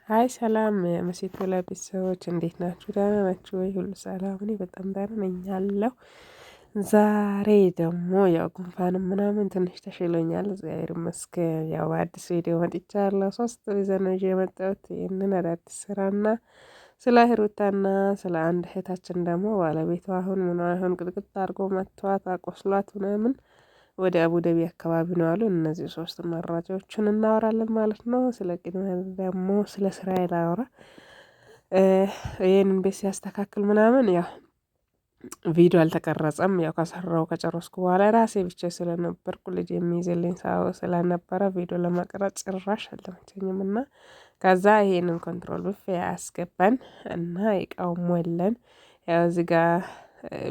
ሀይ ሰላም መሴት ላይ ቤተሰቦች እንዴት ናችሁ? ደህና ናችሁ ወይ? ሁሉ ሰላም? እኔ በጣም ደህና ነኝ አለሁ። ዛሬ ደግሞ ያው ጉንፋንም ምናምን ትንሽ ተሽሎኛል፣ እግዚአብሔር ይመስገን። ያው አዲስ ቪዲዮ መጥቻለሁ። 3 ይዘን ነው ይዤ የመጣሁት ይህንን አዳዲስ ስራና ስለ ሂሩታና ስለ አንድ እህታችን ደግሞ ባለቤቷ አሁን ቅጥቅጥ አድርጎ መቷት አቆስሏት ምናምን ወደ አቡዳቢ አካባቢ ነው አሉ። እነዚህ 3 መረጃዎችን እናወራለን ማለት ነው። ስለ ቅድሚያ ደግሞ ስለ ስራዬ ላወራ። ይህንን ቤት ሲያስተካክል ምናምን ያው ቪዲዮ አልተቀረጸም። ያው ከሰራው ከጨረስኩ በኋላ ራሴ ብቻ ስለነበርኩ ልጅ የሚይዝልኝ ሰው ስለነበረ ቪዲዮ ለመቅረጽ ጭራሽ አልተመቸኝም። እና ከዛ ይሄንን ኮንትሮል ብፌ አስገባን እና እቃውን ሞላን። ያው እዚህ ጋር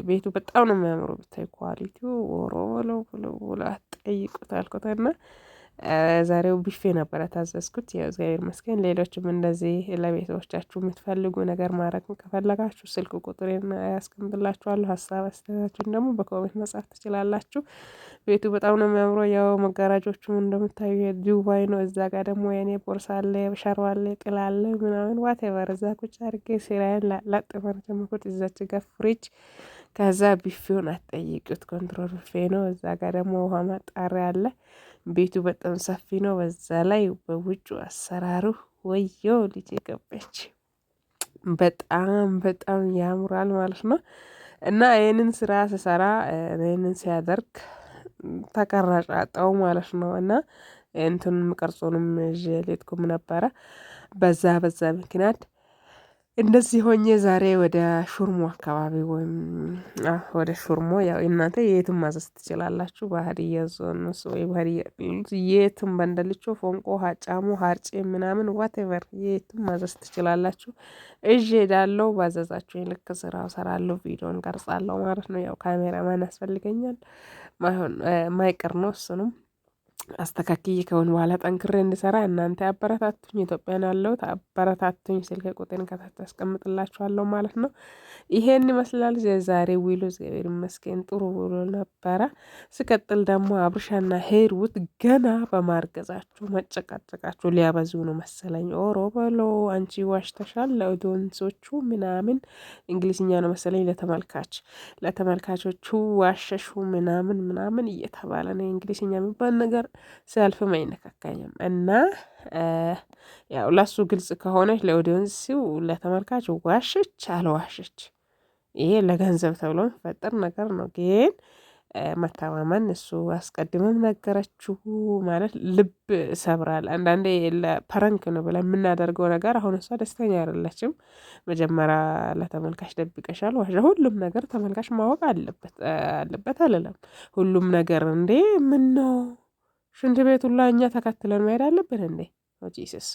ቤቱ በጣም ነው የሚያምረው። ብታይ ኳሊቲው ወሮ በለው ብለው አትጠይቁት አልኩትና ዛሬው ቢፌ ነበር የታዘዝኩት። ያው እግዚአብሔር ይመስገን። ሌሎችም እንደዚህ ለቤተሰቦቻችሁ የምትፈልጉ ነገር ማድረግ ከፈለጋችሁ ስልክ ቁጥሬን ያስቀምጥላችኋለሁ። ሀሳብ አስተያየታችሁን ደግሞ በኮሜንት መጻፍ ትችላላችሁ። ቤቱ በጣም ነው የሚያምረው። ያው መጋራጆቹም እንደምታዩ የዱባይ ነው። እዛ ጋር ደግሞ የኔ ቦርሳ አለ፣ ሸርባ አለ፣ ጥላ አለ ምናምን ዋቴቨር እዛ ቁጭ አድርጌ ስራዬን ላጥ ማለት ጀመርኩት። እዛች ጋር ፍሪጅ፣ ከዛ ቢፌውን አትጠይቁት ኮንትሮል ቢፌ ነው። እዛ ጋር ደግሞ ውሃ ማጣሪያ አለ። ቤቱ በጣም ሰፊ ነው። በዛ ላይ በውጩ አሰራሩ ወየው ልጅ ገባች። በጣም በጣም ያምራል ማለት ነው። እና ይህንን ስራ ስሰራ ይህንን ሲያደርግ ተቀራጭ አጣው ማለት ነው። እና እንትን ቀርጾንም ይዤ ሌትኩም ነበረ። በዛ ምክንያት እንደዚህ ሆኜ ዛሬ ወደ ሹርሞ አካባቢ ወይም ወደ ሹርሞ ያው እናንተ የትም ማዘዝ ትችላላችሁ። በሀዲያ ዞን ወይ በሀዲያ የትም በንደልቾ ፎንቆ ሀጫሙ ሀርጬ ምናምን ዋቴቨር የትም ማዘዝ ትችላላችሁ። እዤ ሄዳለሁ። ባዘዛችሁኝ ልክ ስራው እሰራለሁ፣ ቪዲዮን ቀርጻለሁ ማለት ነው። ያው ካሜራማን ያስፈልገኛል። ማይቀር ነው እሱንም አስተካክዬ ከሆነ በኋላ ጠንክሬ እንድሰራ እናንተ አበረታቱኝ። ኢትዮጵያን ያለሁት አበረታቱኝ። ስልክ ቁጥሬን ከታች አስቀምጥላችኋለሁ ማለት ነው። ይሄን ይመስላል የዛሬ ውሎ። እግዚአብሔር ይመስገን ጥሩ ውሎ ነበረ። ስቀጥል ደግሞ አብርሻና ሄሩት ገና በማርገዛችሁ መጨቃጨቃችሁ ሊያበዙ ነው መሰለኝ። ኦሮ በሎ አንቺ ዋሽተሻል ለኦዲየንሶቹ ምናምን እንግሊዝኛ ነው መሰለኝ ለተመልካቾቹ ዋሸሹ ምናምን ምናምን እየተባለ ነው። እንግሊዝኛ የሚባል ነገር ሲያልፍም አይነካካኝም። እና ያው ለሱ ግልጽ ከሆነች ለኦዲየንሲው ለተመልካች ዋሸች አልዋሸች ይሄ ለገንዘብ ተብሎ የሚፈጠር ነገር ነው። ግን መተማመን እሱ አስቀድሞም ነገረችው ማለት ልብ ሰብራል። አንዳንዴ ለፐረንክ ነው ብለን የምናደርገው ነገር አሁን እሷ ደስተኛ አይደለችም። መጀመሪያ ለተመልካች ደብቀሻል ዋሻ ሁሉም ነገር ተመልካች ማወቅ አለበት አልልም። ሁሉም ነገር እንዴ ምን ነው ሽንት ቤት ሁላ እኛ ተከትለን መሄድ አለብን እንዴ? ጂሰስ።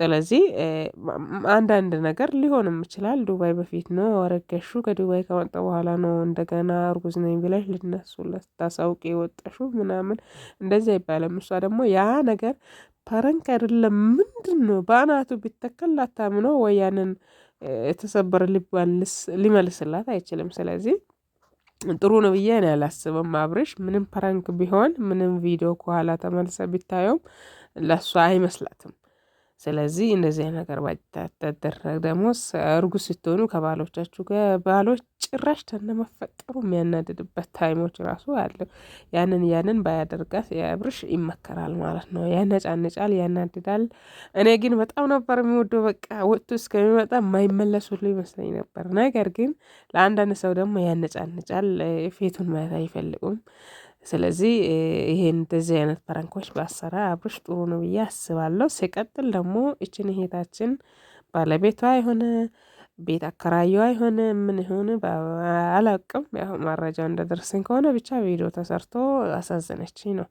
ስለዚህ አንዳንድ ነገር ሊሆንም ይችላል። ዱባይ በፊት ነው አረገሹ። ከዱባይ ከመጣ በኋላ ነው እንደገና እርጉዝ ነኝ ብለሽ ልትነሱ ልታሳውቂ የወጣሹ ምናምን እንደዚህ አይባልም። እሷ ደግሞ ያ ነገር ፐረንክ አይደለም ምንድነው በአናቱ ቢተከል ላታምነው ወይ ያንን የተሰበረ ልቧን ሊመልስላት አይችልም። ስለዚህ ጥሩ ነው ብዬ እኔ አላስብም። አብርሽ ምንም ፕራንክ ቢሆን ምንም ቪዲዮ ከኋላ ተመልሰ ቢታየውም ለሷ አይመስላትም። ስለዚህ እንደዚህ አይነት ነገር ባይደረግ ደግሞ እርጉዝ ስትሆኑ ከባሎቻችሁ ጋር ባሎች ጭራሽ ተነመፈጠሩ የሚያናድድበት ታይሞች ራሱ አለ። ያንን ባያደርጋት የአብርሽ ይመከራል ማለት ነው። ያነጫንጫል፣ ያናድዳል። እኔ ግን በጣም ነበር የሚወደው። በቃ ወጥቶ እስከሚመጣ የማይመለሱልኝ ይመስለኝ ነበር። ነገር ግን ለአንዳንድ ሰው ደግሞ ያነጫንጫል፣ ፊቱን ማየት አይፈልጉም። ስለዚህ ይሄን እንደዚህ አይነት ፕራንኮች ባሰራ አብርሽ ጥሩ ነው ብዬ አስባለሁ። ሲቀጥል ደግሞ እችን እህታችን ባለቤቷ የሆነ ቤት አከራየዋ የሆነ ምን ይሁን አላውቅም። ያው መረጃው እንደደረሰኝ ከሆነ ብቻ ቪዲዮ ተሰርቶ አሳዘነችኝ ነው።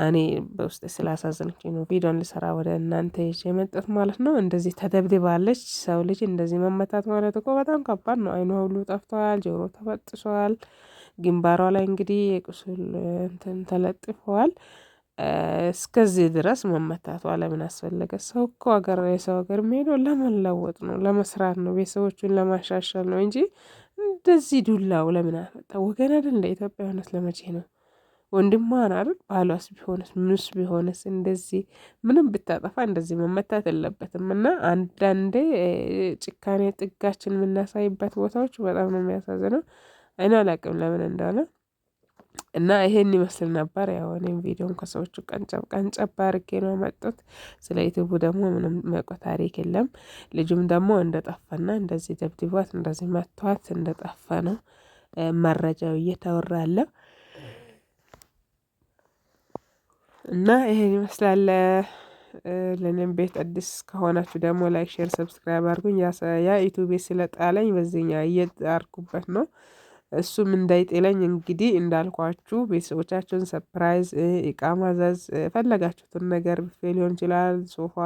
እኔ በውስጤ ስላሳዘነችኝ ነው ቪዲዮን ልሰራ ወደ እናንተ ይዤ የመጣሁት ማለት ነው። እንደዚህ ተደብድባለች። ሰው ልጅ እንደዚህ መመታት ማለት እኮ በጣም ከባድ ነው። አይኗ ሁሉ ጠፍተዋል፣ ጆሮ ተበጥሷል። ግንባሯ ላይ እንግዲህ የቁስል እንትን ተለጥፈዋል። እስከዚህ ድረስ መመታቷ ለምን አስፈለገ? ሰው እኮ የሰው ሀገር የሚሄደው ለመለወጥ ነው፣ ለመስራት ነው፣ ቤተሰቦቹን ለማሻሻል ነው እንጂ እንደዚህ ዱላው ለምን አመጣ? ወገን አይደል እንደ ኢትዮጵያ ሆነት ለመቼ ነው? ወንድሟ ነው አይደል? ባሏስ ቢሆንስ ምንስ ቢሆንስ እንደዚህ ምንም ብታጠፋ እንደዚህ መመታት የለበትም። እና አንዳንዴ ጭካኔ ጥጋችን የምናሳይበት ቦታዎች በጣም ነው የሚያሳዝነው። እኔ አላቅም ለምን እንደሆነ። እና ይሄን ይመስል ነበር። ያው እኔም ቪዲዮን ከሰዎቹ ቀንጨብ ቀንጨብ አድርጌ ነው ያመጡት። ስለ ዩቲዩቡ ደግሞ ምንም የሚያውቀው ታሪክ የለም። ልጁም ደግሞ እንደጠፋና እንደዚህ ደብድቧት እንደዚህ መቷት እንደጠፋ ነው መረጃው እየተወራ ያለው። እና ይሄን ይመስላል። ለኔም ቤት አዲስ ከሆናችሁ ደግሞ ላይክ ሼር ሰብስክራይብ አድርጉኝ። ያ ዩቲዩቤ ስለጣለኝ በዚህኛው እየጣርኩበት ነው። እሱም እንዳይጤለኝ እንግዲህ እንዳልኳችሁ ቤተሰቦቻችሁን ሰፕራይዝ እቃ ማዘዝ የፈለጋችሁትን ነገር ብፌ ሊሆን ይችላል፣ ሶፋ፣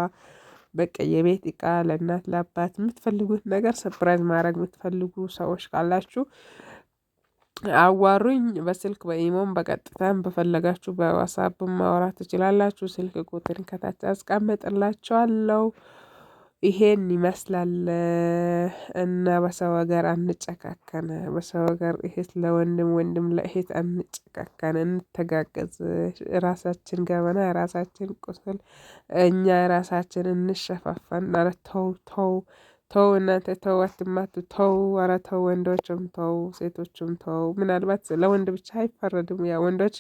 በቃ የቤት እቃ ለእናት ለአባት የምትፈልጉት ነገር ሰፕራይዝ ማድረግ የምትፈልጉ ሰዎች ካላችሁ አዋሩኝ። በስልክ በኢሞም በቀጥታም በፈለጋችሁ በዋትስአፕም ማውራት ትችላላችሁ። ስልክ ቁጥር ከታች አስቀምጥላችኋለሁ። ይሄን ይመስላል። እና በሰው ሀገር አንጨካከን። በሰው ሀገር እህት ለወንድም ወንድም ለእህት አንጨካከን፣ እንተጋገዝ። ራሳችን ገበና ራሳችን ቁስል እኛ ራሳችን እንሸፋፈን። ኧረ ተው ተው ተው እናንተ ተው፣ አትማቱ ተው። ኧረ ተው ወንዶችም ተው፣ ሴቶችም ተው። ምናልባት ለወንድ ብቻ አይፈረድም። ያ ወንዶች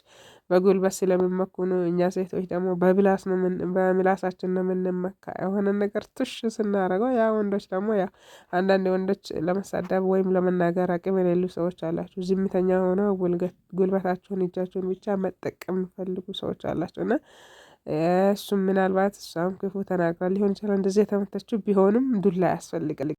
በጉልበት ስለሚመኩ ነው። እኛ ሴቶች ደግሞ በምላስ ነው በምላሳችን ነው የምንመካ። የሆነ ነገር ትሽ ስናደርገው ያ ወንዶች ደግሞ ያ አንዳንድ ወንዶች ለመሳደብ ወይም ለመናገር አቅም የሌሉ ሰዎች አላችሁ። ዝምተኛ ሆነው ጉልበታቸውን እጃቸውን ብቻ መጠቀም የሚፈልጉ ሰዎች አላቸው። እና እሱም ምናልባት እሷም ክፉ ተናግራ ሊሆን ይችላል እንደዚህ የተመተችው ቢሆንም ዱላ ያስፈልጋል።